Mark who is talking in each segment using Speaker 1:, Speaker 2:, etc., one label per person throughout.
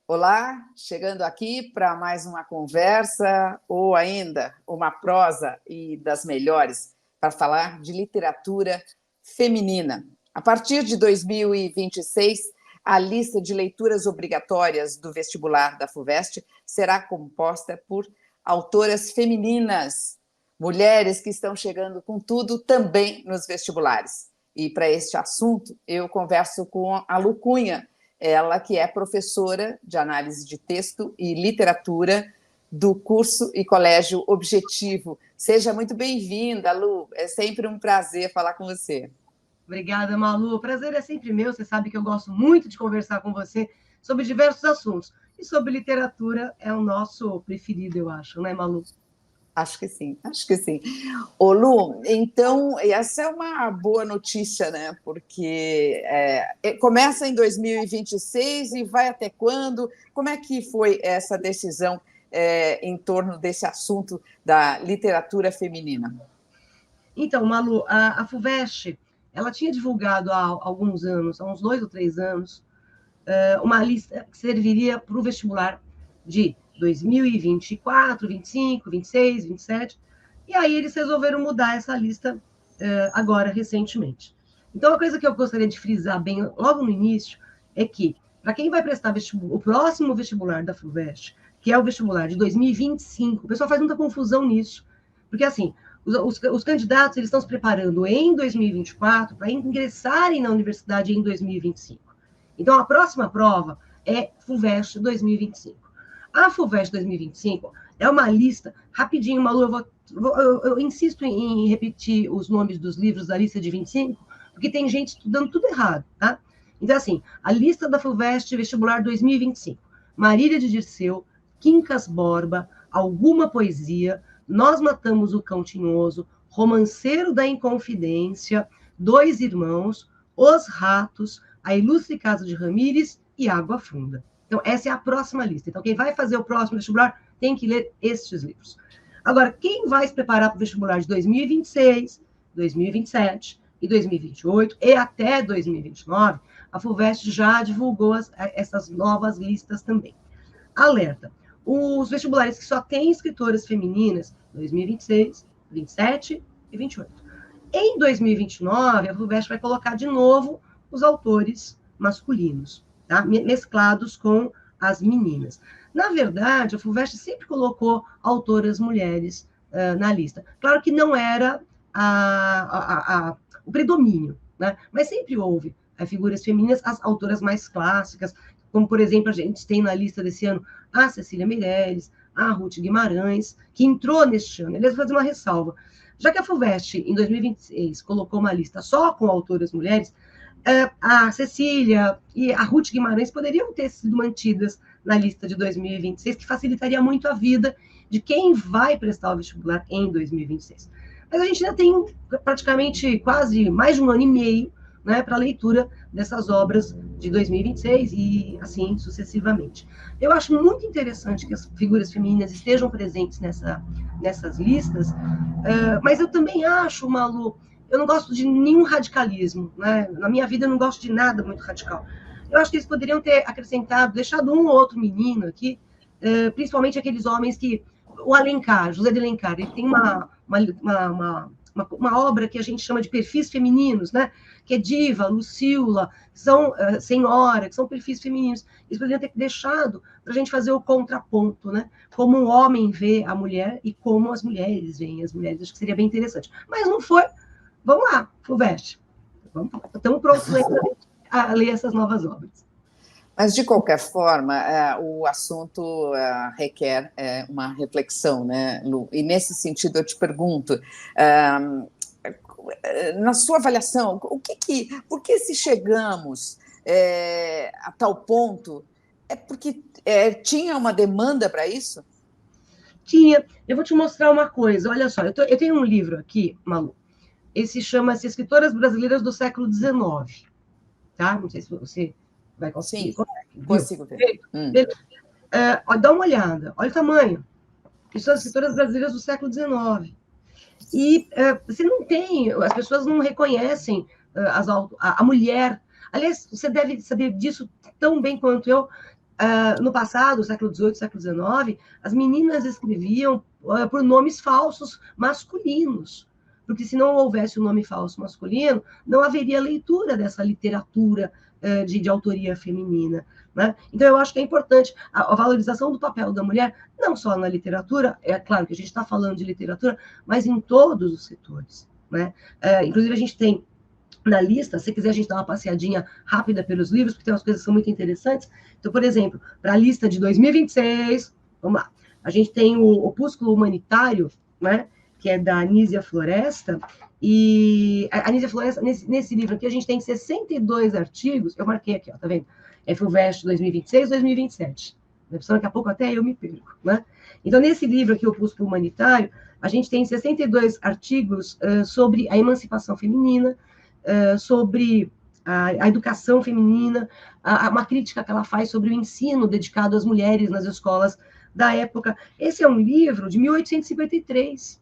Speaker 1: Olá, chegando aqui para mais uma conversa ou ainda uma prosa e das melhores para falar de literatura feminina. A partir de 2026, a lista de leituras obrigatórias do vestibular da FUVEST será composta por autoras femininas, mulheres que estão chegando com tudo também nos vestibulares. E para este assunto, eu converso com a Lu Cunha, ela que é professora de análise de texto e literatura do curso e colégio Objetivo. Seja muito bem-vinda, Lu. É sempre um prazer falar com você.
Speaker 2: Obrigada, Malu. O prazer é sempre meu. Você sabe que eu gosto muito de conversar com você sobre diversos assuntos. E sobre literatura é o nosso preferido, eu acho, né, Malu?
Speaker 1: Acho que sim, acho que sim. Ô, Lu, então, essa é uma boa notícia, né? Porque começa em 2026 e vai até quando? Como é que foi essa decisão em torno desse assunto da literatura feminina?
Speaker 2: Então, Malu, a FUVEST, ela tinha divulgado há alguns anos, há uns 2 ou 3 anos, uma lista que serviria para o vestibular de 2024, 25, 26, 27, e aí eles resolveram mudar essa lista agora, recentemente. Então, a coisa que eu gostaria de frisar bem logo no início é que, para quem vai prestar o próximo vestibular da FUVEST, que é o vestibular de 2025, o pessoal faz muita confusão nisso, porque, assim, os candidatos eles estão se preparando em 2024 para ingressarem na universidade em 2025. Então, a próxima prova é FUVEST 2025. A FUVEST 2025 é uma lista, rapidinho, Malu, eu insisto em repetir os nomes dos livros da lista de 25, porque tem gente estudando tudo errado, tá? Então, assim, a lista da FUVEST vestibular 2025. Marília de Dirceu, Quincas Borba, Alguma Poesia, Nós Matamos o Cão Tinhoso, Romanceiro da Inconfidência, Dois Irmãos, Os Ratos, A Ilustre Casa de Ramírez e Água Funda. Então, essa é a próxima lista. Então, quem vai fazer o próximo vestibular tem que ler estes livros. Agora, quem vai se preparar para o vestibular de 2026, 2027 e 2028 e até 2029, a FUVEST já divulgou essas novas listas também. Alerta! Os vestibulares que só têm escritoras femininas, 2026, 27 e 28. Em 2029, a FUVEST vai colocar de novo os autores masculinos, tá? Mesclados com as meninas. Na verdade, a FUVEST sempre colocou autoras mulheres na lista. Claro que não era o predomínio, né? Mas sempre houve figuras femininas, as autoras mais clássicas, como, por exemplo, a gente tem na lista desse ano a Cecília Meirelles, a Ruth Guimarães, que entrou neste ano. Eles vão fazer uma ressalva. Já que a FUVEST, em 2026, colocou uma lista só com autoras mulheres, a Cecília e a Ruth Guimarães poderiam ter sido mantidas na lista de 2026, que facilitaria muito a vida de quem vai prestar o vestibular em 2026. Mas a gente ainda tem praticamente quase mais de um ano e meio, né, para a leitura dessas obras de 2026 e assim sucessivamente. Eu acho muito interessante que as figuras femininas estejam presentes nessas listas, mas eu também acho, Malu, eu não gosto de nenhum radicalismo, né? Na minha vida eu não gosto de nada muito radical. Eu acho que eles poderiam ter acrescentado, deixado um ou outro menino aqui, principalmente aqueles homens que... O Alencar, José de Alencar, ele tem uma obra que a gente chama de perfis femininos, né? Que é Diva, Lucila, são Senhora, que são perfis femininos. Eles poderiam ter deixado para a gente fazer o contraponto, né? Como um homem vê a mulher e como as mulheres veem as mulheres. Acho que seria bem interessante. Mas não foi. Vamos lá, FUVEST. Estamos prontos a ler essas novas obras.
Speaker 1: Mas, de qualquer forma, o assunto requer uma reflexão, né, Lu? E, nesse sentido, eu te pergunto, na sua avaliação, por que se chegamos a tal ponto? É porque tinha uma demanda para isso?
Speaker 2: Tinha. Eu vou te mostrar uma coisa. Olha só, eu tenho um livro aqui, Malu. Esse chama-se Escritoras Brasileiras do Século XIX. Tá? Não sei se você vai conseguir.
Speaker 1: Sim, consigo ver.
Speaker 2: Dá uma olhada. Olha o tamanho. Que são as escritoras brasileiras do século XIX. E você não tem... As pessoas não reconhecem a mulher. Aliás, você deve saber disso tão bem quanto eu. no passado, século XVIII, século XIX, as meninas escreviam por nomes falsos masculinos, porque se não houvesse o nome falso masculino, não haveria leitura dessa literatura de autoria feminina. Né? Então, eu acho que é importante a valorização do papel da mulher, não só na literatura, é claro que a gente está falando de literatura, mas em todos os setores. Né? Inclusive, a gente tem na lista, se quiser a gente dá uma passeadinha rápida pelos livros, porque tem umas coisas que são muito interessantes. Então, por exemplo, para a lista de 2026, vamos lá, a gente tem o Opúsculo Humanitário, né, que é da Anísia Floresta, e a Anísia Floresta, nesse livro aqui, a gente tem 62 artigos, eu marquei aqui, ó, tá vendo? FUVEST 2026, 2027. Daqui a pouco até eu me perco, né? Então, nesse livro aqui, o Opúsculo Humanitário, a gente tem 62 artigos sobre a emancipação feminina, sobre a educação feminina, uma crítica que ela faz sobre o ensino dedicado às mulheres nas escolas da época.Esse é um livro de 1853.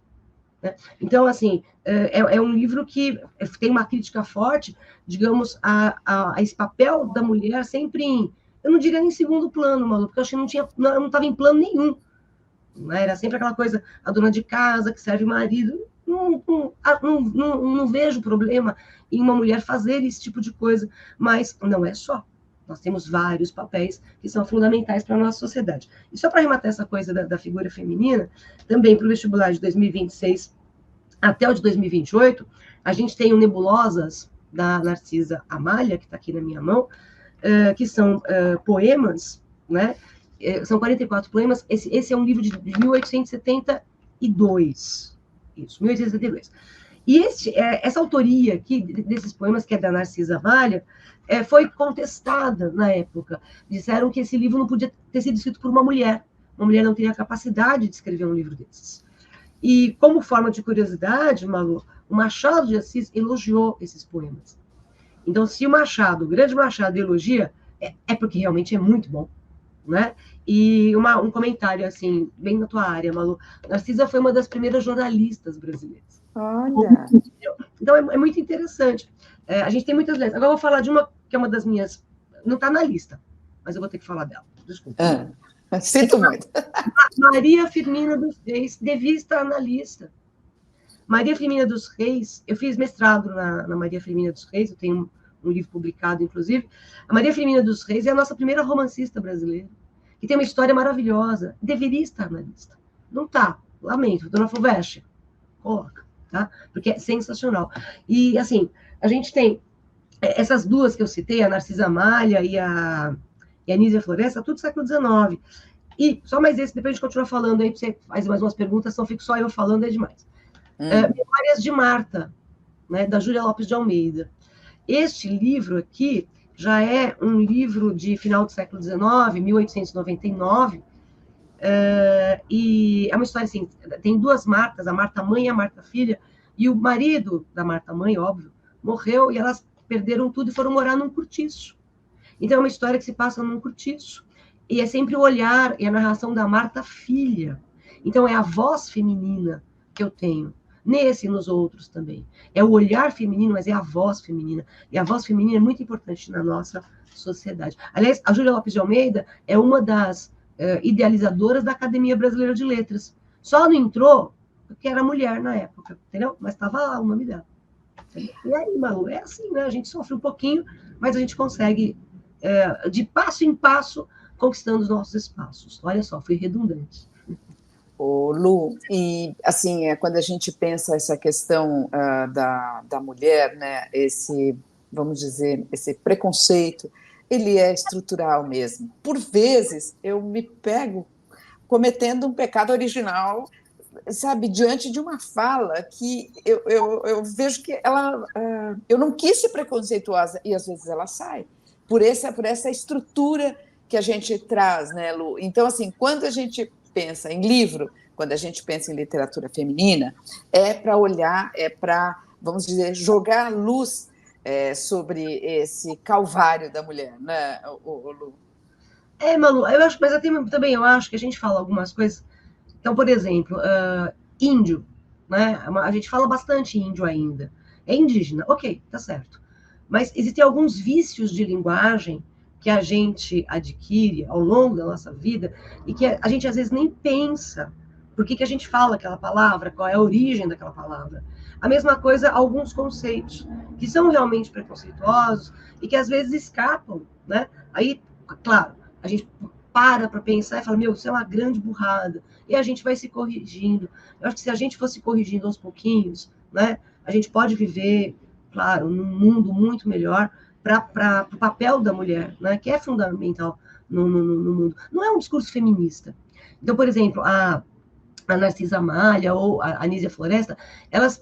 Speaker 2: Né? Então, assim, é um livro que tem uma crítica forte, digamos, a esse papel da mulher sempre eu não diria em segundo plano, Malu, porque eu acho que não estava em plano nenhum. Né? Era sempre aquela coisa, a dona de casa que serve o marido. Não vejo problema em uma mulher fazer esse tipo de coisa, mas não é só. Nós temos vários papéis que são fundamentais para a nossa sociedade. E só para arrematar essa coisa da figura feminina, também para o vestibular de 2026 até o de 2028, a gente tem o Nebulosas, da Narcisa Amália, que está aqui na minha mão, que são poemas, né? São 44 poemas. Esse é um livro de 1872. Isso, 1872. E essa autoria aqui, desses poemas, que é da Narcisa Amália, foi contestada na época. Disseram que esse livro não podia ter sido escrito por uma mulher. Uma mulher não teria a capacidade de escrever um livro desses. E, como forma de curiosidade, Malu, o Machado de Assis elogiou esses poemas. Então, se o Machado, o grande Machado, elogia, é porque realmente é muito bom. Né? E um comentário, assim, bem na tua área, Malu. Narcisa foi uma das primeiras jornalistas brasileiras.
Speaker 1: Olha!
Speaker 2: Então, é muito interessante. A gente tem muitas letras. Agora eu vou falar de uma que é uma das minhas... Não está na lista, mas eu vou ter que falar dela. Desculpa.
Speaker 1: Sinto muito.
Speaker 2: Maria Firmina dos Reis devia estar na lista. Maria Firmina dos Reis, eu fiz mestrado na Maria Firmina dos Reis, eu tenho um livro publicado, inclusive. A Maria Firmina dos Reis é a nossa primeira romancista brasileira, que tem uma história maravilhosa. Deveria estar na lista. Não está. Lamento. Dona FUVEST, coloca, tá? Porque é sensacional. E, assim, a gente tem essas duas que eu citei, a Narcisa Amália e a Anísia Floresta, tudo século XIX. E só mais esse, depois a gente continua falando aí, para você fazer mais umas perguntas, não fico só eu falando, é demais. Memórias de Marta, né, da Júlia Lopes de Almeida. Este livro aqui já é um livro de final do século XIX, 1899, e é uma história assim, tem duas Martas, a Marta mãe e a Marta filha, e o marido da Marta mãe, óbvio, morreu, e elas perderam tudo e foram morar num cortiço. Então é uma história que se passa num cortiço, e é sempre o olhar e a narração da Marta filha. Então é a voz feminina que eu tenho. Nesse e nos outros também. É o olhar feminino, mas é a voz feminina. E a voz feminina é muito importante na nossa sociedade. Aliás, a Júlia Lopes de Almeida é uma das idealizadoras da Academia Brasileira de Letras. Só não entrou porque era mulher na época, entendeu? Mas estava lá o nome dela. E aí, Malu, é assim, né? A gente sofre um pouquinho, mas a gente consegue, de passo em passo, conquistando os nossos espaços. Olha só, fui redundante.
Speaker 1: Ô, Lu, e assim, quando a gente pensa essa questão da mulher, né, vamos dizer, esse preconceito, ele é estrutural mesmo. Por vezes, eu me pego cometendo um pecado original, sabe, diante de uma fala que eu vejo que eu não quis ser preconceituosa, e às vezes ela sai, por essa estrutura que a gente traz, né, Lu? Então, assim, quando a gente pensa em livro, quando a gente pensa em literatura feminina, é para olhar, é para, vamos dizer, jogar luz sobre esse calvário da mulher, né, Lu?
Speaker 2: Malu, eu acho, mas também eu acho que a gente fala algumas coisas. Então, por exemplo, índio, né? A gente fala bastante índio ainda. É indígena, ok, tá certo. Mas existem alguns vícios de linguagem que a gente adquire ao longo da nossa vida e que a gente às vezes nem pensa por que a gente fala aquela palavra, qual é a origem daquela palavra. A mesma coisa, alguns conceitos que são realmente preconceituosos e que às vezes escapam, né? Aí, claro, a gente para pensar e fala, meu, isso é uma grande burrada. E a gente vai se corrigindo. Eu acho que se a gente fosse corrigindo aos pouquinhos, né, a gente pode viver, claro, num mundo muito melhor para o papel da mulher, né, que é fundamental no mundo. Não é um discurso feminista. Então, por exemplo, a Narcisa Malha ou a Anísia Floresta,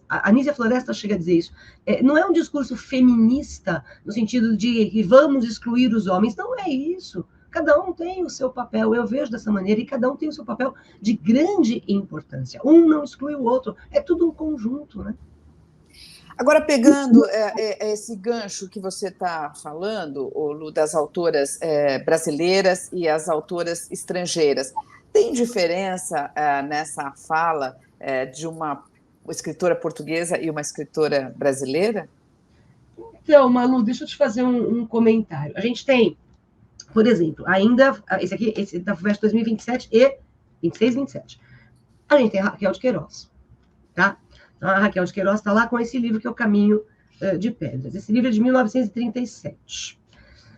Speaker 2: a Anísia Floresta chega a dizer isso, não é um discurso feminista no sentido de que vamos excluir os homens, não é isso. Cada um tem o seu papel, eu vejo dessa maneira, e cada um tem o seu papel de grande importância. Um não exclui o outro, é tudo um conjunto, né?
Speaker 1: Agora, pegando esse gancho que você está falando, Lu, das autoras brasileiras e as autoras estrangeiras, tem diferença nessa fala de uma escritora portuguesa e uma escritora brasileira?
Speaker 2: Então, Malu, deixa eu te fazer um comentário. A gente tem, por exemplo, ainda, esse da FUVEST 2027 e 26, 27. A gente tem a Raquel de Queiroz, tá? A Raquel de Queiroz está lá com esse livro que é O Caminho de Pedras. Esse livro é de 1937.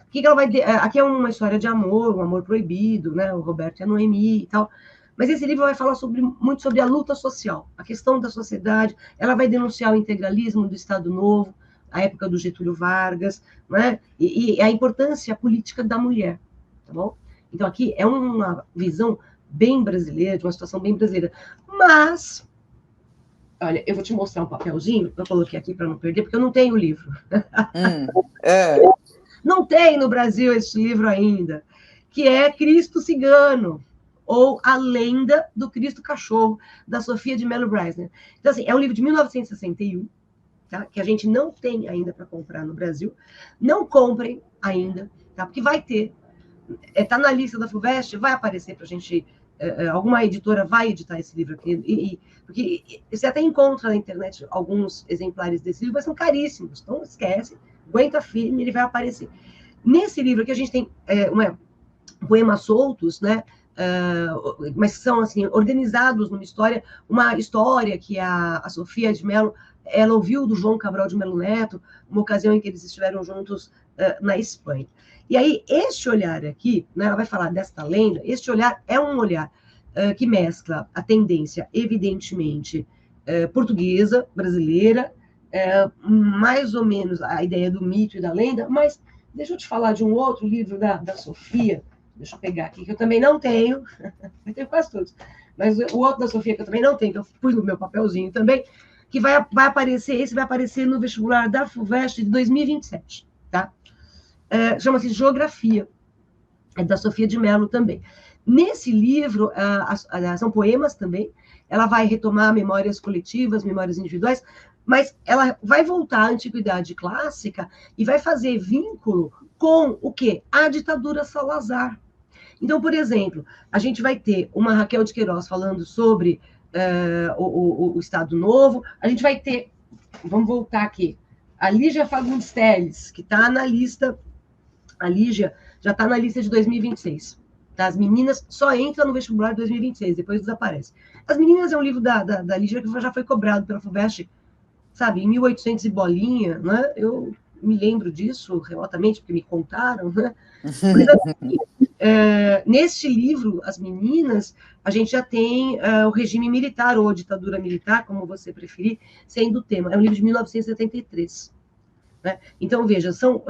Speaker 2: O que ela vai ter? Aqui é uma história de amor, um amor proibido, né? O Roberto e a Noemi e tal. Mas esse livro vai falar muito sobre a luta social, a questão da sociedade. Ela vai denunciar o integralismo do Estado Novo, a época do Getúlio Vargas, né? E a importância política da mulher, tá bom? Então aqui é uma visão bem brasileira, de uma situação bem brasileira. Mas, olha, eu vou te mostrar um papelzinho, eu coloquei aqui para não perder, porque eu não tenho o livro. Não tem no Brasil esse livro ainda, que é Cristo Cigano, ou A Lenda do Cristo Cachorro, da Sofia de Mello Breisner. Então, assim, é um livro de 1961, tá? Que a gente não tem ainda para comprar no Brasil. Não comprem ainda, tá? Porque vai ter. Está na lista da FUVEST, vai aparecer para a gente. Alguma editora vai editar esse livro aqui. Porque você até encontra na internet alguns exemplares desse livro, mas são caríssimos. Então, esquece, aguenta firme, ele vai aparecer. Nesse livro aqui, a gente tem poemas soltos, né? Mas são assim organizados numa história, uma história que a Sofia de Mello ela ouviu do João Cabral de Melo Neto, uma ocasião em que eles estiveram juntos na Espanha. E aí, este olhar aqui, né, ela vai falar desta lenda, este olhar é um olhar que mescla a tendência, evidentemente, portuguesa, brasileira, mais ou menos a ideia do mito e da lenda, mas deixa eu te falar de um outro livro da Sofia, deixa eu pegar aqui, que eu também não tenho, eu tenho quase todos, mas o outro da Sofia que eu também não tenho, que eu pus no meu papelzinho também, que vai aparecer, esse vai aparecer no vestibular da FUVEST de 2027, tá? Chama-se Geografia, é da Sofia de Mello também. Nesse livro, são poemas também, ela vai retomar memórias coletivas, memórias individuais, mas ela vai voltar à antiguidade clássica e vai fazer vínculo com o quê? A ditadura Salazar. Então, por exemplo, a gente vai ter uma Raquel de Queiroz falando sobre o Estado Novo, a gente vai ter, vamos voltar aqui, a Lígia Fagundes Telles, que está na lista, a Lígia já está na lista de 2026. Tá? As Meninas só entram no vestibular de 2026, depois desaparece. As Meninas é um livro da Lígia que já foi cobrado pela FUVEST, sabe, em 1800 e bolinha, né? Eu me lembro disso remotamente, porque me contaram, né? Mas, assim, neste livro, As Meninas, a gente já tem o regime militar, ou a ditadura militar, como você preferir, sendo o tema. É um livro de 1973. Né? Então, veja, são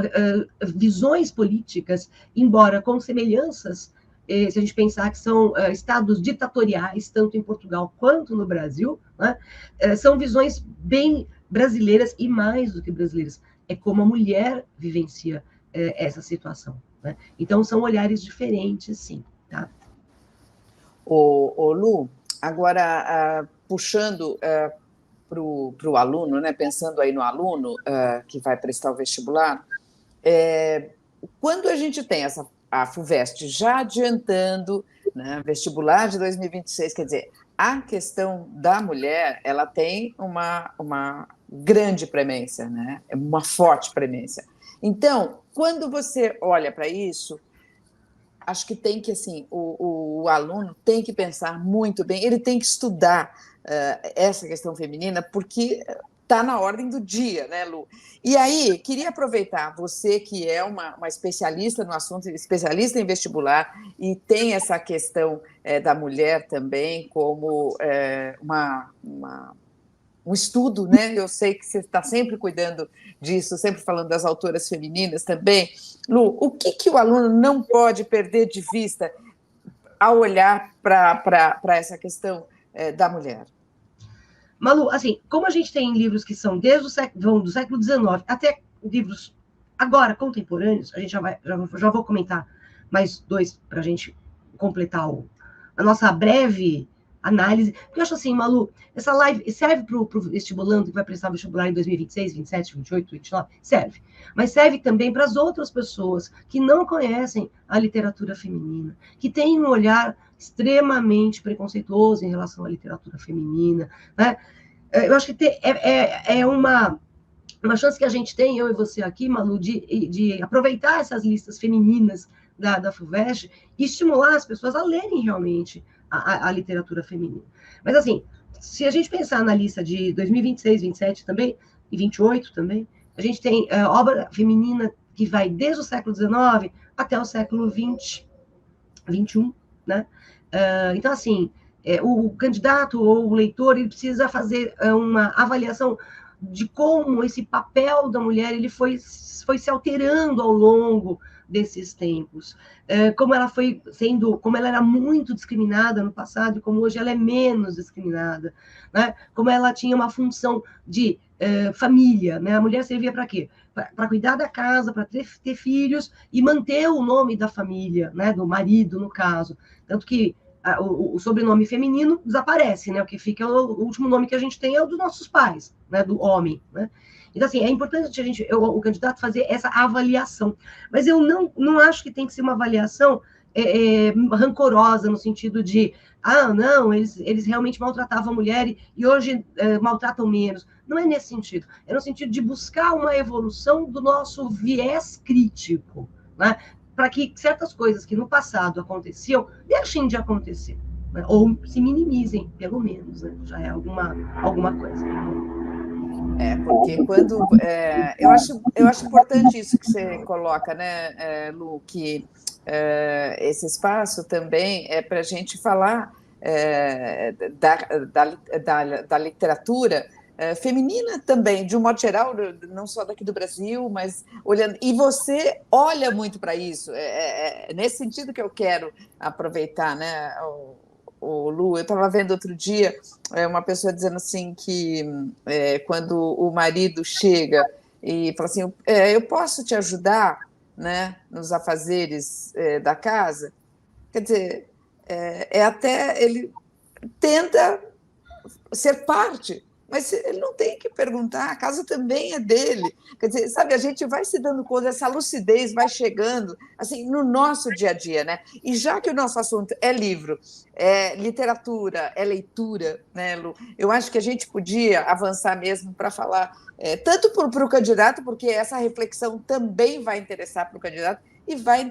Speaker 2: visões políticas, embora com semelhanças, se a gente pensar que são estados ditatoriais, tanto em Portugal quanto no Brasil, né? São visões bem brasileiras e mais do que brasileiras. É como a mulher vivencia essa situação. Né? Então, são olhares diferentes, sim. Tá?
Speaker 1: Lu, agora, puxando para o aluno, né, pensando aí no aluno que vai prestar o vestibular, quando a gente tem a FUVEST já adiantando, né, vestibular de 2026, quer dizer, a questão da mulher, ela tem uma grande premência, né, uma forte premência. Então, quando você olha para isso, acho que tem que, assim, o aluno tem que pensar muito bem, ele tem que estudar essa questão feminina, porque está na ordem do dia, né, Lu? E aí, queria aproveitar, você que é uma especialista no assunto, especialista em vestibular, e tem essa questão da mulher também como um estudo, né? Eu sei que você está sempre cuidando disso, sempre falando das autoras femininas também. Lu, o que o aluno não pode perder de vista ao olhar para essa questão da mulher?
Speaker 2: Malu, assim, como a gente tem livros que são desde vão do século XIX até livros agora contemporâneos, a gente já vou comentar mais dois para a gente completar a nossa breve análise. Porque eu acho assim, Malu, essa live serve para o vestibulando que vai prestar vestibular em 2026, 27, 28, 29? Serve. Mas serve também para as outras pessoas que não conhecem a literatura feminina, que têm um olhar extremamente preconceituoso em relação à literatura feminina, né? Eu acho que é uma chance que a gente tem, eu e você aqui, Malu, de aproveitar essas listas femininas da FUVEST e estimular as pessoas a lerem realmente a literatura feminina. Mas, assim, se a gente pensar na lista de 2026, 27 também, e 28 também, a gente tem obra feminina que vai desde o século XIX até o século XX, XXI, né? Então, assim, o candidato ou o leitor ele precisa fazer uma avaliação de como esse papel da mulher ele foi se alterando ao longo desses tempos, como ela foi sendo, como ela era muito discriminada no passado e como hoje ela é menos discriminada, né? Como ela tinha uma função de família, né? A mulher servia para quê? Para cuidar da casa, para ter filhos e manter o nome da família, né? Do marido, no caso. Tanto que o sobrenome feminino desaparece, né? O que fica, o último nome que a gente tem é o dos nossos pais, né? Do homem, né? Então, assim, é importante o candidato fazer essa avaliação. Mas eu não acho que tem que ser uma avaliação rancorosa, no sentido de, não, eles realmente maltratavam a mulher e hoje maltratam menos. Não é nesse sentido. É no sentido de buscar uma evolução do nosso viés crítico, né? Para que certas coisas que no passado aconteciam deixem de acontecer, né? Ou se minimizem, pelo menos, né? Já é alguma coisa.
Speaker 1: Porque quando eu acho importante isso que você coloca, né, Lu, que esse espaço também é para a gente falar da literatura feminina também, de um modo geral, não só daqui do Brasil, mas olhando. E você olha muito para isso. É nesse sentido que eu quero aproveitar, né, o Lu. Eu estava vendo outro dia uma pessoa dizendo assim que quando o marido chega e fala assim, eu posso te ajudar, né, nos afazeres da casa? Quer dizer, até ele tenta ser parte, mas ele não tem que perguntar, a casa também é dele. Quer dizer, sabe, a gente vai se dando conta, essa lucidez vai chegando assim no nosso dia a dia, né? E já que o nosso assunto é livro, é literatura, é leitura, né, Lu? Eu acho que a gente podia avançar mesmo para falar tanto para o candidato, porque essa reflexão também vai interessar para o candidato, e vai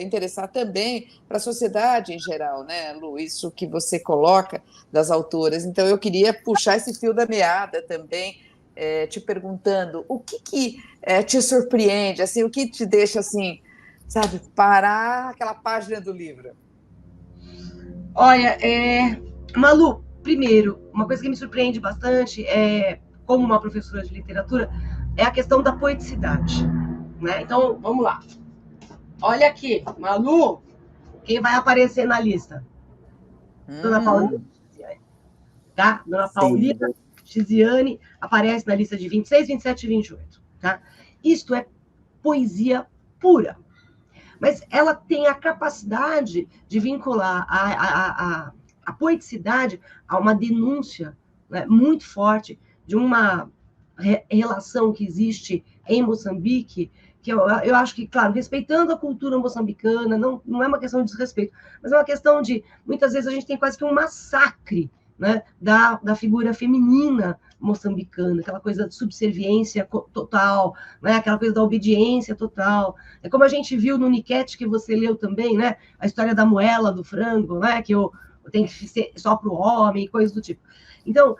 Speaker 1: interessar também para a sociedade em geral, né, Lu? Isso que você coloca das autoras. Então, eu queria puxar esse fio da meada também, te perguntando o que te surpreende, assim, o que te deixa, assim, sabe, parar aquela página do livro.
Speaker 2: Olha, Malu, primeiro, uma coisa que me surpreende bastante como uma professora de literatura, é a questão da poeticidade, né? Então, vamos lá. Olha aqui, Malu, quem vai aparecer na lista? Dona Paulina Tiziane, tá? Dona Paulina Tiziane aparece na lista de 26, 27 e 28, tá? Isto é poesia pura. Mas ela tem a capacidade de vincular a poeticidade a uma denúncia, né, muito forte de uma relação que existe em Moçambique, que eu acho que, claro, respeitando a cultura moçambicana, não é uma questão de desrespeito, mas é uma questão de, muitas vezes, a gente tem quase que um massacre né, da figura feminina moçambicana, aquela coisa de subserviência total, né, aquela coisa da obediência total. É como a gente viu no Niquete, que você leu também, né, a história da moela do frango, né, que eu tenho que ser só para o homem, coisas do tipo. Então,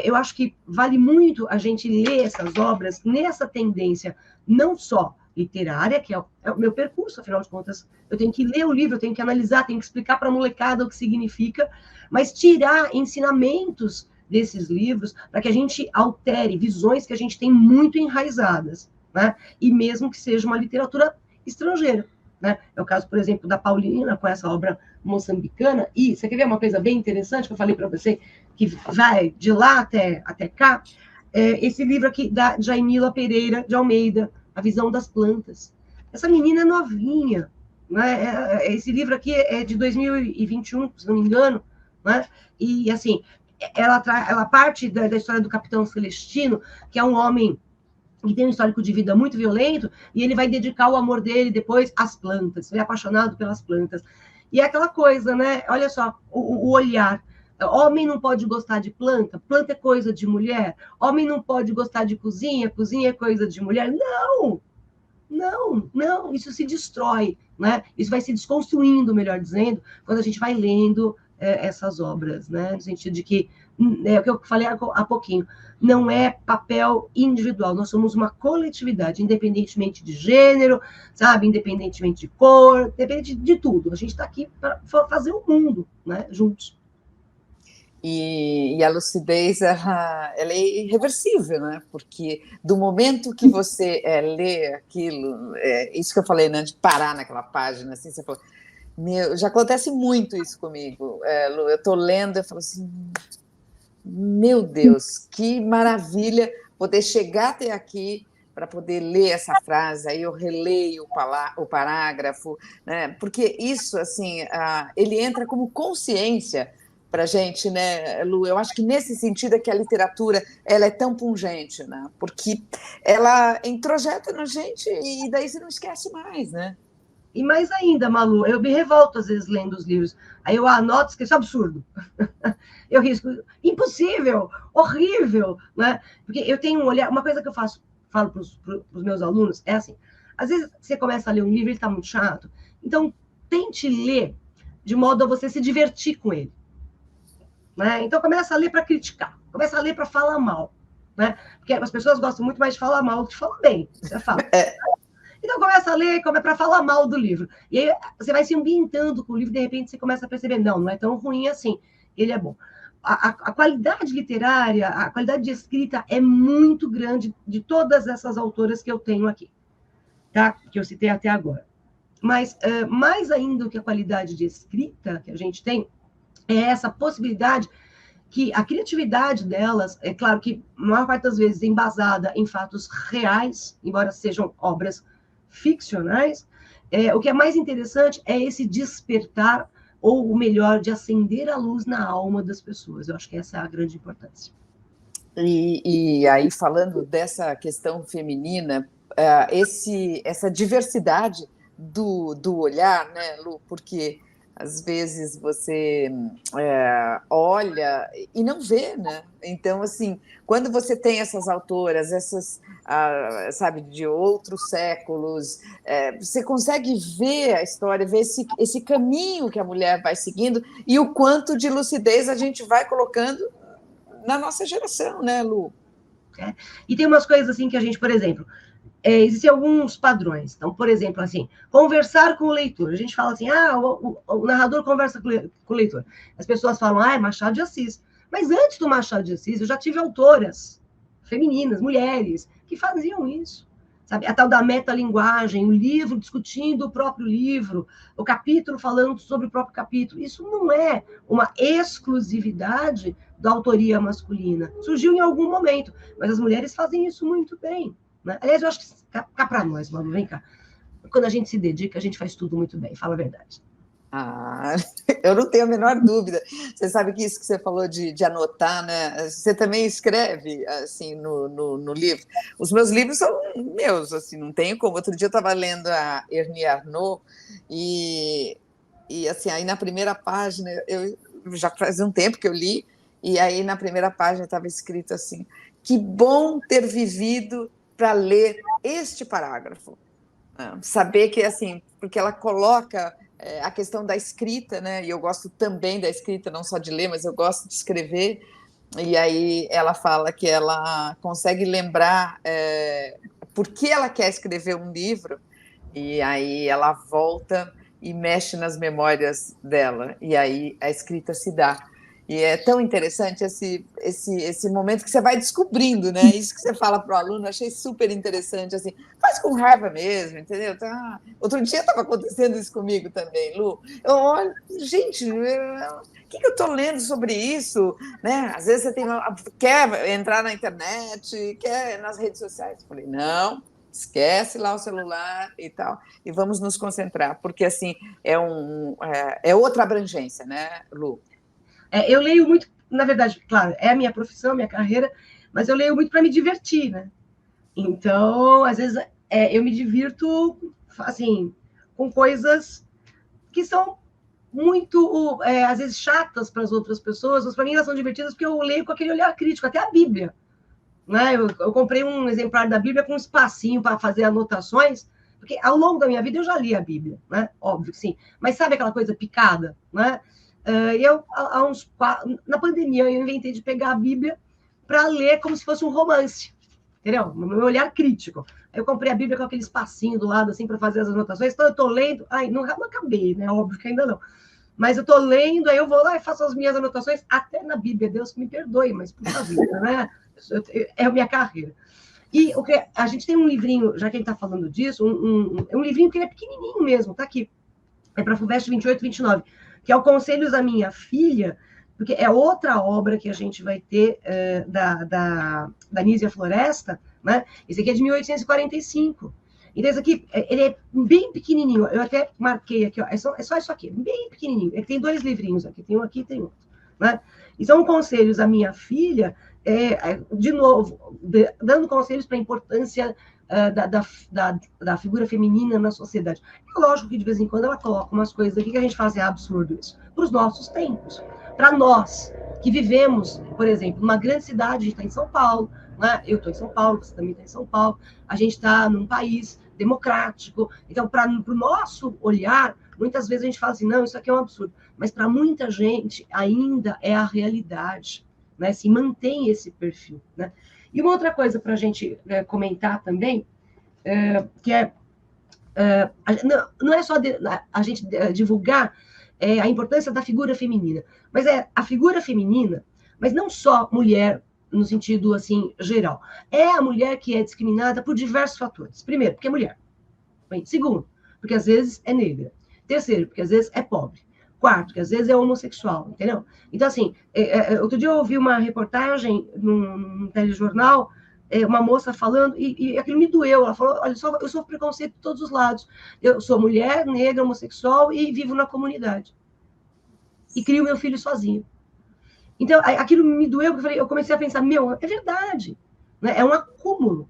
Speaker 2: eu acho que vale muito a gente ler essas obras nessa tendência, não só literária, que é o meu percurso, afinal de contas, eu tenho que ler o livro, eu tenho que analisar, tenho que explicar para a molecada o que significa, mas tirar ensinamentos desses livros para que a gente altere visões que a gente tem muito enraizadas, né? E mesmo que seja uma literatura estrangeira. Né? É o caso, por exemplo, da Paulina, com essa obra moçambicana. E você quer ver uma coisa bem interessante que eu falei para você, que vai de lá até cá? Esse livro aqui da Jaimila Pereira de Almeida, A Visão das Plantas. Essa menina é novinha. Né? Esse livro aqui é de 2021, se não me engano. Né? E, assim, ela parte da história do Capitão Celestino, que é um homem que tem um histórico de vida muito violento, e ele vai dedicar o amor dele depois às plantas, ele é apaixonado pelas plantas. E é aquela coisa, né? Olha só, o olhar. Homem não pode gostar de planta, planta é coisa de mulher. Homem não pode gostar de cozinha, cozinha é coisa de mulher. Não! Não, não, isso se destrói, né? Isso vai se desconstruindo, melhor dizendo, quando a gente vai lendo essas obras, né? No sentido de que, é o que eu falei há pouquinho, não é papel individual, nós somos uma coletividade, independentemente de gênero, sabe? Independentemente de cor, independente de tudo. A gente está aqui para fazer o mundo, né? Juntos.
Speaker 1: E a lucidez ela é irreversível, né? Porque do momento que você lê aquilo, isso que eu falei, né? De parar naquela página, assim, você falou, já acontece muito isso comigo, Lu, eu estou lendo, eu falo assim, meu Deus, que maravilha poder chegar até aqui para poder ler essa frase, aí eu releio o parágrafo, né? Porque isso, assim, ele entra como consciência para a gente, né, Lu? Eu acho que nesse sentido é que a literatura ela é tão pungente, né? Porque ela introjeta na gente e daí você não esquece mais, né?
Speaker 2: E mais ainda, Malu, eu me revolto às vezes lendo os livros. Aí eu anoto, esqueço absurdo. Eu risco, impossível, horrível, né? Porque eu tenho um olhar, uma coisa que eu falo para os meus alunos é assim, às vezes você começa a ler um livro e ele está muito chato, então tente ler de modo a você se divertir com ele. Né? Então começa a ler para criticar, começa a ler para falar mal. Né? Porque as pessoas gostam muito mais de falar mal do que de falar bem, isso é fato. Então começa a ler para falar mal do livro. E aí você vai se ambientando com o livro, de repente você começa a perceber, não é tão ruim assim, ele é bom. A qualidade literária, a qualidade de escrita é muito grande de todas essas autoras que eu tenho aqui, tá? Que eu citei até agora. Mas mais ainda do que a qualidade de escrita que a gente tem, é essa possibilidade que a criatividade delas, é claro que a maior parte das vezes embasada em fatos reais, embora sejam obras ficcionais, o que é mais interessante é esse despertar, ou o melhor, de acender a luz na alma das pessoas. Eu acho que essa é a grande importância.
Speaker 1: E aí, falando dessa questão feminina, essa diversidade do olhar, né, Lu? Porque às vezes você olha e não vê, né? Então, assim, quando você tem essas autoras, sabe, de outros séculos, você consegue ver a história, ver esse caminho que a mulher vai seguindo e o quanto de lucidez a gente vai colocando na nossa geração, né, Lu?
Speaker 2: E tem umas coisas assim que a gente, por exemplo, existem alguns padrões. Então, por exemplo, assim, conversar com o leitor. A gente fala assim, o narrador conversa com o leitor. As pessoas falam, é Machado de Assis. Mas antes do Machado de Assis, eu já tive autoras femininas, mulheres, que faziam isso. Sabe? A tal da metalinguagem, o livro discutindo o próprio livro, o capítulo falando sobre o próprio capítulo. Isso não é uma exclusividade da autoria masculina. Surgiu em algum momento, mas as mulheres fazem isso muito bem. Né? Aliás, eu acho que cá para nós, Manu, vem cá. Quando a gente se dedica, a gente faz tudo muito bem, fala a verdade.
Speaker 1: Eu não tenho a menor dúvida. Você sabe que isso que você falou de anotar, né? Você também escreve assim no livro. Os meus livros são meus, assim, não tenho como. Outro dia eu estava lendo a Ernie Arnaud e assim, aí na primeira página, eu já faz um tempo que eu li, E aí, na primeira página, estava escrito assim: que bom ter vivido para ler este parágrafo. Saber que, assim, porque ela coloca a questão da escrita, né? E eu gosto também da escrita, não só de ler, mas eu gosto de escrever. E aí ela fala que ela consegue lembrar por que ela quer escrever um livro, e aí ela volta e mexe nas memórias dela, e aí a escrita se dá. E é tão interessante esse momento que você vai descobrindo, né? Isso que você fala para o aluno, achei super interessante. Assim, faz com raiva mesmo, entendeu? Tá. Outro dia estava acontecendo isso comigo também, Lu. Eu olho, gente, o que eu estou lendo sobre isso? Né? Às vezes você quer entrar na internet, quer nas redes sociais. Eu falei, não, esquece lá o celular e tal, e vamos nos concentrar, porque assim é outra abrangência, né, Lu?
Speaker 2: Eu leio muito, na verdade, claro, é a minha profissão, minha carreira, mas eu leio muito para me divertir, né? Então, às vezes, eu me divirto, assim, com coisas que são muito, às vezes, chatas para as outras pessoas, mas para mim elas são divertidas porque eu leio com aquele olhar crítico, até a Bíblia. Né? Eu comprei um exemplar da Bíblia com um espacinho para fazer anotações, porque ao longo da minha vida eu já li a Bíblia, né? Óbvio que sim. Mas sabe aquela coisa picada, né? Na pandemia, eu inventei de pegar a Bíblia para ler como se fosse um romance, entendeu? No meu olhar crítico. Aí eu comprei a Bíblia com aquele espacinho do lado, assim, para fazer as anotações. Então, eu estou lendo. Ai, não acabei, né? Óbvio que ainda não. Mas eu estou lendo, aí eu vou lá e faço as minhas anotações, até na Bíblia. Deus que me perdoe, mas puxa vida, né? É a minha carreira. E o que a gente tem um livrinho, já que a gente está falando disso, um livrinho que ele é pequenininho mesmo, tá aqui. É para a FUVEST 28, 29, que é o Conselhos da Minha Filha, porque é outra obra que a gente vai ter da Nísia Floresta, né? Esse aqui é de 1845. Então, esse aqui, ele é bem pequenininho. Eu até marquei aqui, ó, é só isso aqui, bem pequenininho. Ele tem 2 livrinhos aqui, tem um aqui e tem outro. Né? E são conselhos à minha filha, de novo, dando conselhos para a importância da figura feminina na sociedade. É lógico que de vez em quando ela coloca umas coisas aqui que a gente fala assim, é absurdo isso, para os nossos tempos. Para nós, que vivemos, por exemplo, numa grande cidade, a gente está em São Paulo, né? Eu estou em São Paulo, você também está em São Paulo, a gente está num país democrático, então, para o nosso olhar, muitas vezes a gente fala assim, não, isso aqui é um absurdo, mas para muita gente ainda é a realidade, né? Se mantém esse perfil, né? E uma outra coisa para a gente comentar também, que não é só a gente divulgar a importância da figura feminina, mas é a figura feminina, mas não só mulher no sentido assim geral. É a mulher que é discriminada por diversos fatores. Primeiro, porque é mulher. Segundo, porque às vezes é negra. Terceiro, porque às vezes é pobre. Quarto, porque às vezes é homossexual, entendeu? Então, assim, outro dia eu ouvi uma reportagem num telejornal, uma moça falando, e aquilo me doeu. Ela falou, olha, eu sofro preconceito de todos os lados. Eu sou mulher, negra, homossexual e vivo na comunidade. E crio meu filho sozinho. Então, aquilo me doeu, porque eu comecei a pensar, meu, é verdade. Né? É um acúmulo,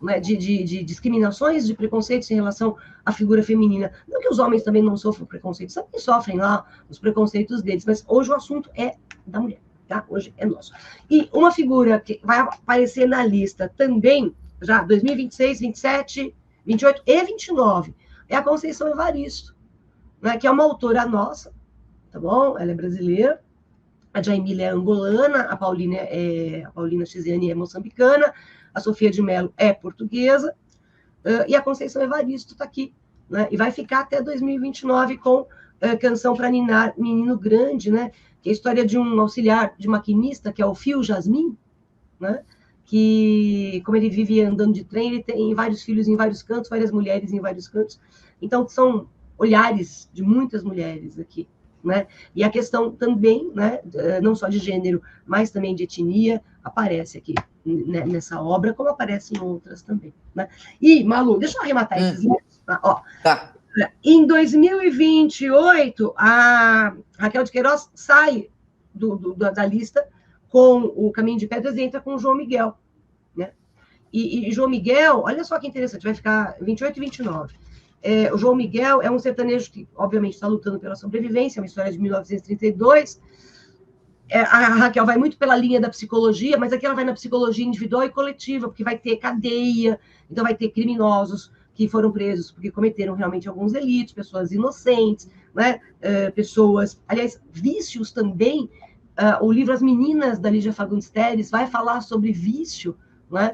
Speaker 2: né, de discriminações, de preconceitos em relação à figura feminina. Não que os homens também não sofram preconceitos, também sofrem lá os preconceitos deles, mas hoje o assunto é da mulher, tá? Hoje é nosso. E uma figura que vai aparecer na lista também, já 2026, 27, 28 e 29, é a Conceição Evaristo, né, que é uma autora nossa, tá bom? Ela é brasileira, a Jaimile é angolana, a Paulina Chiziane é moçambicana, a Sofia de Mello é portuguesa, e a Conceição Evaristo está aqui, né? E vai ficar até 2029 com Canção para Ninar, Menino Grande, né? Que é a história de um auxiliar de maquinista, que é o Fio Jasmin, né? Que, como ele vive andando de trem, ele tem vários filhos em vários cantos, várias mulheres em vários cantos. Então, são olhares de muitas mulheres aqui. Né? E a questão também, né, não só de gênero, mas também de etnia, aparece aqui nessa obra, como aparece em outras também. Né? E, Malu, deixa eu arrematar esses livros. Ó,
Speaker 1: Tá.
Speaker 2: Em 2028, a Raquel de Queiroz sai da lista com o Caminho de Pedras e entra com o João Miguel. Né? E João Miguel, olha só que interessante, vai ficar 28 e 29. O João Miguel é um sertanejo que, obviamente, está lutando pela sobrevivência, é uma história de 1932, A Raquel vai muito pela linha da psicologia, mas aqui ela vai na psicologia individual e coletiva, porque vai ter cadeia, então vai ter criminosos que foram presos porque cometeram realmente alguns delitos, pessoas inocentes, né? Pessoas, aliás, vícios também. O livro As Meninas, da Lígia Fagundes Telles, vai falar sobre vício, né?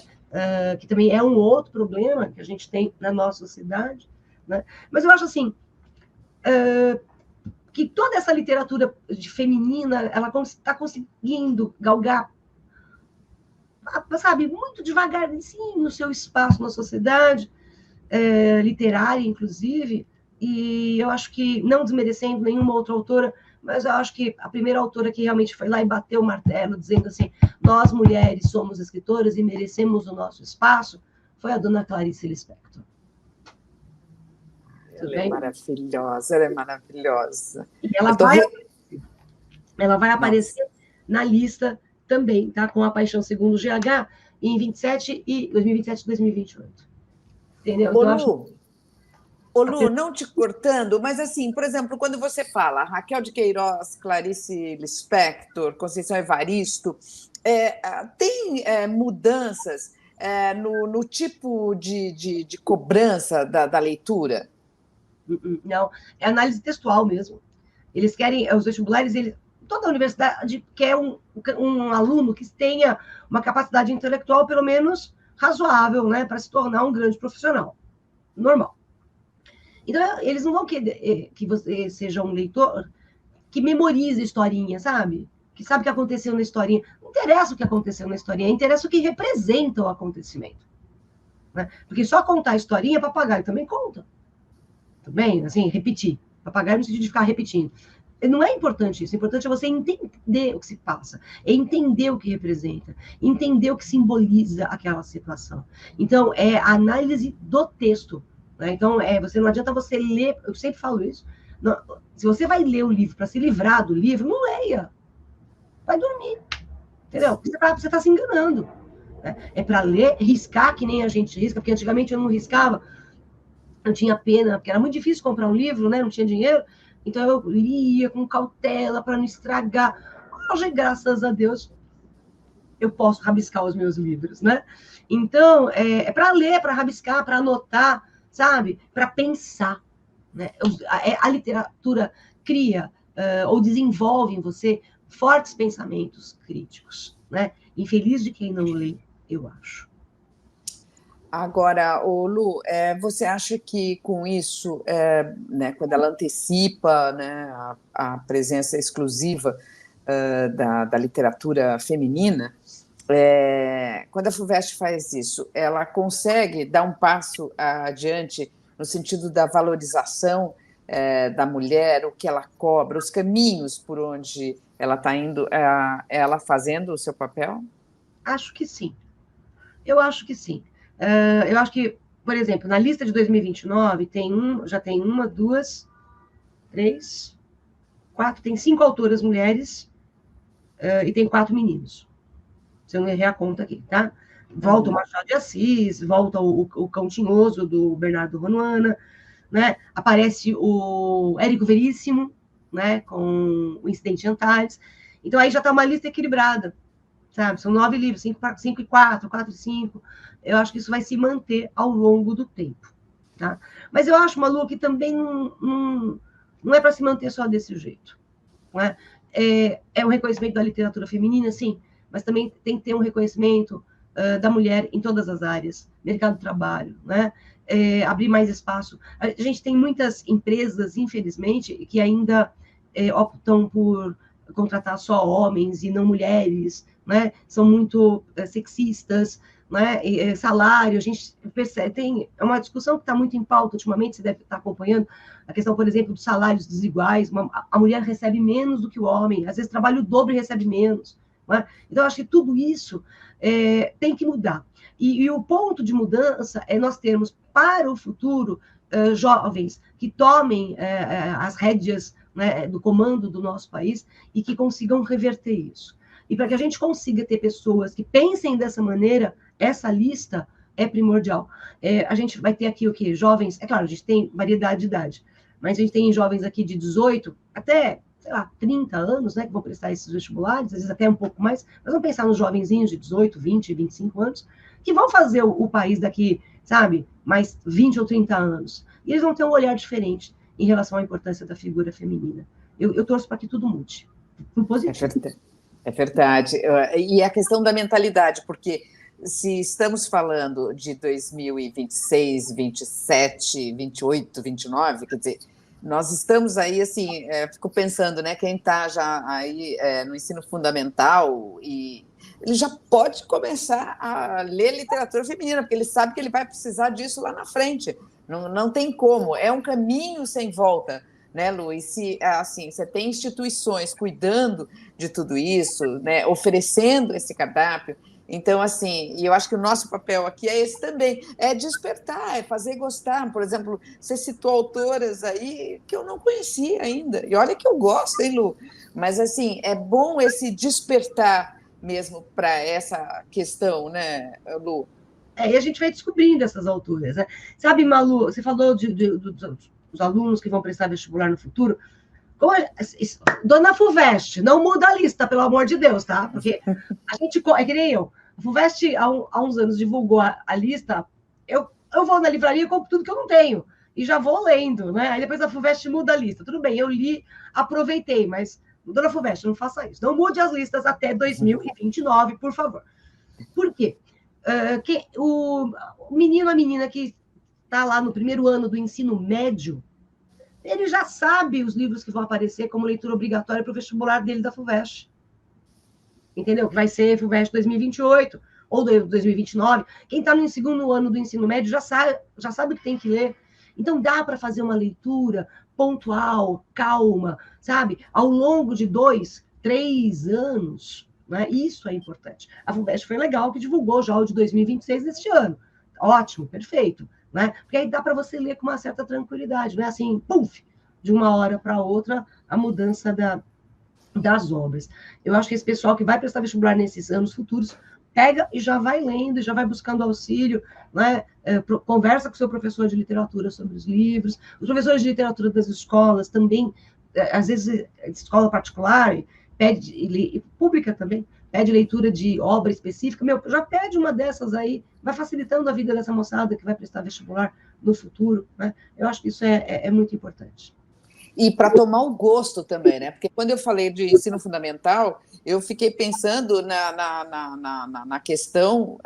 Speaker 2: Que também é um outro problema que a gente tem na nossa sociedade. Né? Mas eu acho assim, que toda essa literatura feminina, ela está conseguindo galgar, sabe, muito devagarzinho no seu espaço na sociedade, literária, inclusive, e eu acho que, não desmerecendo nenhuma outra autora, mas eu acho que a primeira autora que realmente foi lá e bateu o martelo, dizendo assim, nós mulheres somos escritoras e merecemos o nosso espaço, foi a dona Clarice Lispector.
Speaker 1: Ela é maravilhosa, ela é maravilhosa.
Speaker 2: E ela vai aparecer na lista também, tá? Com A Paixão Segundo o GH, em 2027 e 2028. Entendeu?
Speaker 1: Ô, Lu, não te cortando, mas assim, por exemplo, quando você fala Raquel de Queiroz, Clarice Lispector, Conceição Evaristo, tem mudanças no tipo de cobrança da leitura?
Speaker 2: Não, é análise textual mesmo. Eles querem, os vestibulares, toda a universidade quer um aluno que tenha uma capacidade intelectual, pelo menos, razoável, né, para se tornar um grande profissional. Normal. Então, eles não vão querer que você seja um leitor que memorize historinha, sabe? Que sabe o que aconteceu na historinha. Não interessa o que aconteceu na historinha, interessa o que representa o acontecimento. Né? Porque só contar a historinha, papagaio também conta. Também, assim, repetir. Papagaio no sentido de ficar repetindo. Não é importante isso. O importante é você entender o que se passa, é entender o que representa, entender o que simboliza aquela situação. Então, é a análise do texto. Né? Então, não adianta você ler, eu sempre falo isso, não, se você vai ler o livro para se livrar do livro, não leia. Vai dormir. Entendeu? Você está se enganando. Né? É para ler, riscar, que nem a gente risca, porque antigamente eu não riscava, eu tinha pena, porque era muito difícil comprar um livro, né? Não tinha dinheiro. Então eu lia com cautela para não estragar. Hoje, graças a Deus, eu posso rabiscar os meus livros, né? Então, é para ler, para rabiscar, para anotar, sabe? Para pensar. Né? A literatura cria ou desenvolve em você fortes pensamentos críticos, né? Infeliz de quem não lê, eu acho.
Speaker 1: Agora, Lu, você acha que com isso, né, quando ela antecipa, né, a presença exclusiva da literatura feminina, quando a FUVEST faz isso, ela consegue dar um passo adiante no sentido da valorização da mulher, o que ela cobra, os caminhos por onde ela está indo, ela fazendo o seu papel?
Speaker 2: Acho que sim. Eu acho que sim. Eu acho que, por exemplo, na lista de 2029 já tem 1, 2, 3, 4, tem 5 autoras mulheres e tem 4 meninos. Se eu não errei a conta aqui, tá? Volta o Machado de Assis, volta o Cão Tinhoso, do Bernardo Ronuana, né? Aparece o Érico Veríssimo, né? Com o Incidente de Antares. Então, aí já está uma lista equilibrada, sabe? São 9 livros, 5 e 4, 4 e 5. Eu acho que isso vai se manter ao longo do tempo, tá? Mas eu acho, Malu, que também não é para se manter só desse jeito, né? É um reconhecimento da literatura feminina, sim, mas também tem que ter um reconhecimento da mulher em todas as áreas, mercado de trabalho, né? Abrir mais espaço. A gente tem muitas empresas, infelizmente, que ainda optam por contratar só homens e não mulheres, né? São muito sexistas, né? Salário, a gente percebe, é uma discussão que está muito em pauta ultimamente, você deve estar acompanhando, a questão, por exemplo, dos salários desiguais, a mulher recebe menos do que o homem, às vezes trabalha o dobro e recebe menos. Né? Então, eu acho que tudo isso tem que mudar. E o ponto de mudança é nós termos, para o futuro, jovens que tomem as rédeas, né, do comando do nosso país e que consigam reverter isso. E para que a gente consiga ter pessoas que pensem dessa maneira, essa lista é primordial. A gente vai ter aqui o quê? Jovens, é claro, a gente tem variedade de idade, mas a gente tem jovens aqui de 18 até sei lá, 30 anos, né, que vão prestar esses vestibulares, às vezes até um pouco mais, mas vamos pensar nos jovenzinhos de 18, 20, 25 anos, que vão fazer o país daqui, sabe, mais 20 ou 30 anos. E eles vão ter um olhar diferente em relação à importância da figura feminina. Eu torço para que tudo mude, por positivo.
Speaker 1: É verdade. E a questão da mentalidade, porque se estamos falando de 2026, 27, 28, 29, quer dizer, nós estamos aí, assim, fico pensando, né, quem está já aí no ensino fundamental, e ele já pode começar a ler literatura feminina, porque ele sabe que ele vai precisar disso lá na frente. Não tem como, é um caminho sem volta, né, Lu? E se, assim, você tem instituições cuidando de tudo isso, né, oferecendo esse cardápio, então, assim, e eu acho que o nosso papel aqui é esse também, é despertar, é fazer gostar. Por exemplo, você citou autoras aí que eu não conhecia ainda, e olha que eu gosto, hein, Lu? Mas, assim, é bom esse despertar mesmo para essa questão, né, Lu?
Speaker 2: E a gente vai descobrindo essas autoras, né? Sabe, Malu, você falou dos alunos que vão prestar vestibular no futuro. Dona Fuvest, não muda a lista, pelo amor de Deus, tá? Porque a gente, é que nem eu, a Fuvest há uns anos divulgou a lista, eu vou na livraria e compro tudo que eu não tenho, e já vou lendo, né? Aí depois a Fuvest muda a lista. Tudo bem, eu li, aproveitei, mas, Dona Fuvest, não faça isso. Não mude as listas até 2029, por favor. Por quê? O menino, a menina que está lá no primeiro ano do ensino médio, ele já sabe os livros que vão aparecer como leitura obrigatória para o vestibular dele da FUVEST. Entendeu? Que vai ser FUVEST 2028 ou 2029. Quem está no segundo ano do ensino médio já sabe o que tem que ler. Então, dá para fazer uma leitura pontual, calma, sabe? Ao longo de 2, 3 anos. Né? Isso é importante. A FUVEST foi legal que divulgou já o de 2026 deste ano. Ótimo, perfeito. Né? Porque aí dá para você ler com uma certa tranquilidade, não é assim, puf, de uma hora para outra, a mudança das obras. Eu acho que esse pessoal que vai prestar vestibular nesses anos futuros, pega e já vai lendo, já vai buscando auxílio, né? Conversa com o seu professor de literatura sobre os livros, os professores de literatura das escolas também, às vezes, escola particular, pede, e pública também, pede leitura de obra específica, já pede uma dessas aí, vai facilitando a vida dessa moçada que vai prestar vestibular no futuro, né? Eu acho que isso é muito importante.
Speaker 1: E para tomar o gosto também, né? Porque quando eu falei de ensino fundamental, eu fiquei pensando na questão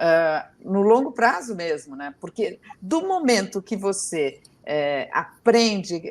Speaker 1: no longo prazo mesmo, né? Porque do momento que você aprende,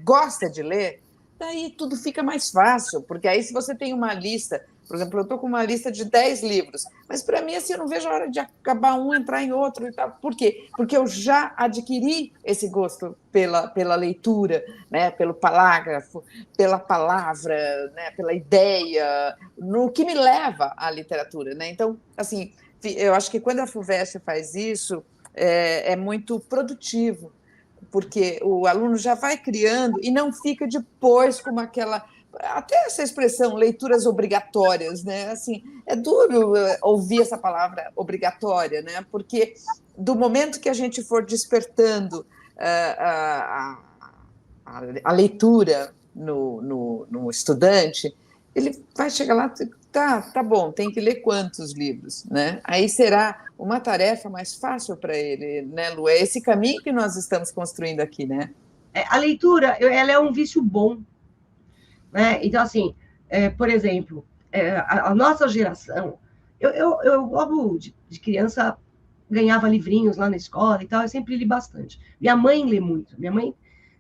Speaker 1: gosta de ler, daí tudo fica mais fácil, porque aí se você tem uma lista, por exemplo, eu estou com uma lista de 10 livros, mas para mim, assim, eu não vejo a hora de acabar um, entrar em outro e tal. Por quê? Porque eu já adquiri esse gosto pela leitura, né? Pelo parágrafo, pela palavra, né? Pela ideia, no que me leva à literatura, né? Então, assim, eu acho que quando a FUVEST faz isso, é muito produtivo, porque o aluno já vai criando e não fica depois com aquela... Até essa expressão, leituras obrigatórias, né? Assim, é duro ouvir essa palavra obrigatória, né? Porque do momento que a gente for despertando a leitura no estudante, ele vai chegar lá, tá bom, tem que ler quantos livros, né? Aí será uma tarefa mais fácil para ele, né, Lu? É esse caminho que nós estamos construindo aqui, né?
Speaker 2: A leitura, ela é um vício bom, né? Então, assim, por exemplo, a nossa geração, eu logo de criança ganhava livrinhos lá na escola e tal, eu sempre li bastante. Minha mãe lê muito, minha mãe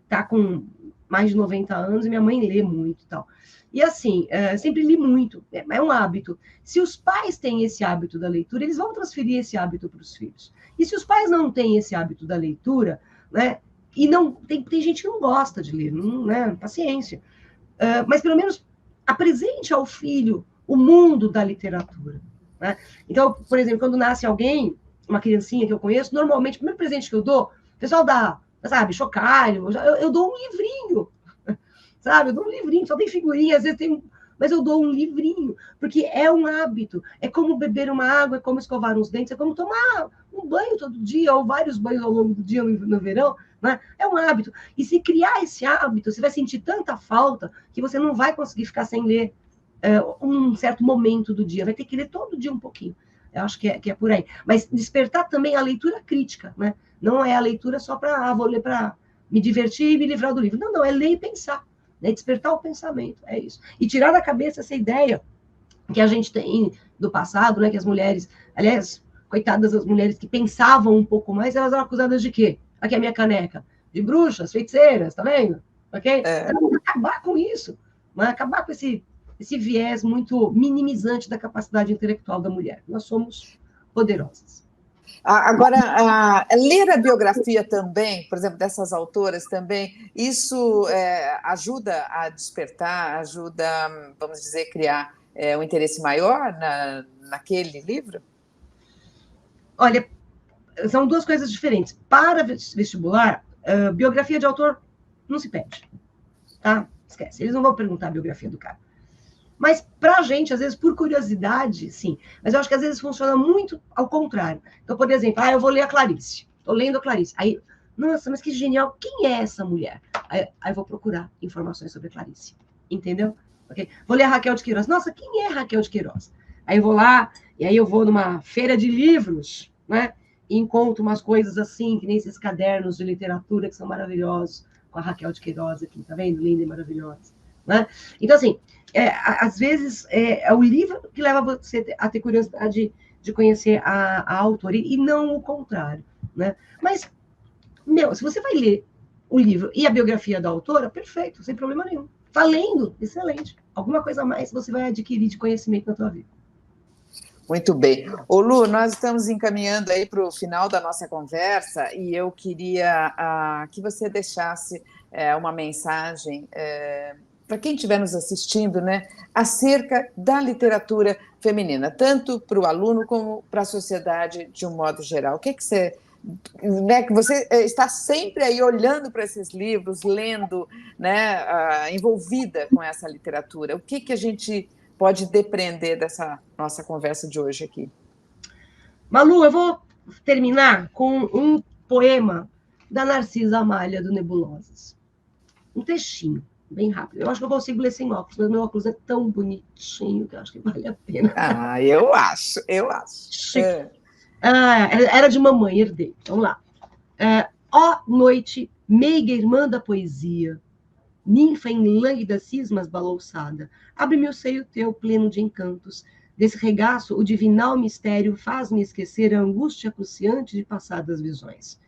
Speaker 2: tá com mais de 90 anos e minha mãe lê muito e tal. E assim, sempre li muito, é um hábito. Se os pais têm esse hábito da leitura, eles vão transferir esse hábito para os filhos. E se os pais não têm esse hábito da leitura, né? E não tem gente que não gosta de ler, não, né? Paciência. Mas pelo menos apresente ao filho o mundo da literatura. Né? Então, por exemplo, quando nasce alguém, uma criancinha que eu conheço, normalmente o primeiro presente que eu dou, o pessoal dá, sabe, chocalho, eu dou um livrinho, sabe? Eu dou um livrinho, só tem figurinha, às vezes tem, mas eu dou um livrinho, porque é um hábito, é como beber uma água, é como escovar os dentes, é como tomar um um banho todo dia, ou vários banhos ao longo do dia no verão, né? É um hábito. E se criar esse hábito, você vai sentir tanta falta que você não vai conseguir ficar sem ler um certo momento do dia. Vai ter que ler todo dia um pouquinho. Eu acho que é por aí. Mas despertar também a leitura crítica, né? Não é a leitura só para, vou ler para me divertir e me livrar do livro. Não, não, é ler e pensar. Né? Despertar o pensamento, é isso. E tirar da cabeça essa ideia que a gente tem do passado, né? Que as mulheres, aliás, coitadas das mulheres que pensavam um pouco mais, elas eram acusadas de quê? Aqui é a minha caneca. De bruxas, feiticeiras, tá vendo? Ok? Então, acabar com isso. Né? Acabar com esse viés muito minimizante da capacidade intelectual da mulher. Nós somos poderosas.
Speaker 1: Agora, ler a biografia também, por exemplo, dessas autoras também, isso ajuda a despertar, ajuda, vamos dizer, criar um interesse maior naquele livro?
Speaker 2: Olha, são duas coisas diferentes. Para vestibular, biografia de autor não se pede. Tá? Esquece. Eles não vão perguntar a biografia do cara. Mas para a gente, às vezes, por curiosidade, sim. Mas eu acho que às vezes funciona muito ao contrário. Então, por exemplo, eu vou ler a Clarice. Estou lendo a Clarice. Aí, nossa, mas que genial. Quem é essa mulher? Aí eu vou procurar informações sobre a Clarice. Entendeu? Okay? Vou ler a Raquel de Queiroz. Nossa, quem é Raquel de Queiroz? Aí eu vou lá, e aí eu vou numa feira de livros, né? E encontro umas coisas assim, que nem esses cadernos de literatura que são maravilhosos, com a Raquel de Queiroz aqui, tá vendo? Linda e maravilhosa. Né? Então, assim, às vezes é o livro que leva você a ter curiosidade de conhecer a autora, e não o contrário. Né? Mas, se você vai ler o livro e a biografia da autora, perfeito, sem problema nenhum. Está lendo, excelente. Alguma coisa a mais você vai adquirir de conhecimento na tua vida.
Speaker 1: Muito bem. Ô, Lu, nós estamos encaminhando aí para o final da nossa conversa e eu queria que você deixasse uma mensagem para quem estiver nos assistindo, né, acerca da literatura feminina, tanto para o aluno como para a sociedade de um modo geral. O que você... Né, que você está sempre aí olhando para esses livros, lendo, né, envolvida com essa literatura. O que a gente pode depreender dessa nossa conversa de hoje aqui?
Speaker 2: Malu, eu vou terminar com um poema da Narcisa Amália, do Nebulosas. Um textinho, bem rápido. Eu acho que eu consigo ler sem óculos, mas meu óculos é tão bonitinho que eu acho que vale a pena.
Speaker 1: Eu acho.
Speaker 2: Era de mamãe, herdei. Vamos lá. Ó noite, meiga irmã da poesia, ninfa em lânguidas cismas balouçada, abre-me o seio teu pleno de encantos, desse regaço o divinal mistério faz-me esquecer a angústia cruciante de passadas visões.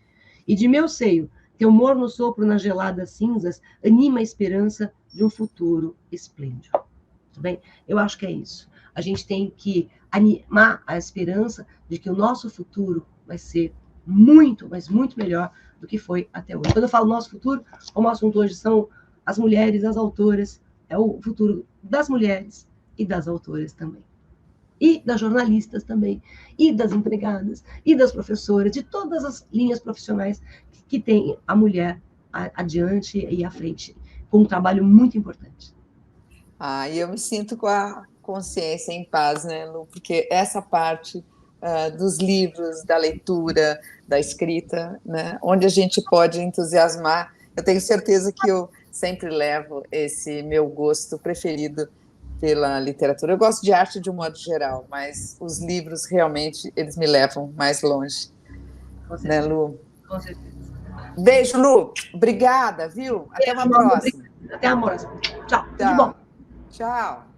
Speaker 2: E de meu seio, teu morno sopro nas geladas cinzas anima a esperança de um futuro esplêndido. Tá bem? Eu acho que é isso. A gente tem que animar a esperança de que o nosso futuro vai ser muito, mas muito melhor do que foi até hoje. Quando eu falo nosso futuro, o nosso assunto hoje são as mulheres, as autoras, é o futuro das mulheres e das autoras também. E das jornalistas também, e das empregadas, e das professoras, de todas as linhas profissionais que tem a mulher adiante e à frente, com um trabalho muito importante.
Speaker 1: E eu me sinto com a consciência em paz, né, Lu? Porque essa parte dos livros, da leitura, da escrita, né, onde a gente pode entusiasmar, eu tenho certeza que eu sempre levo esse meu gosto preferido pela literatura. Eu gosto de arte de um modo geral, mas os livros realmente eles me levam mais longe.
Speaker 2: Com certeza.
Speaker 1: Né, Lu?
Speaker 2: Com certeza.
Speaker 1: Beijo, Lu. Obrigada, viu? Até uma próxima.
Speaker 2: Até a próxima. Tchau. Tudo bom.
Speaker 1: Tchau.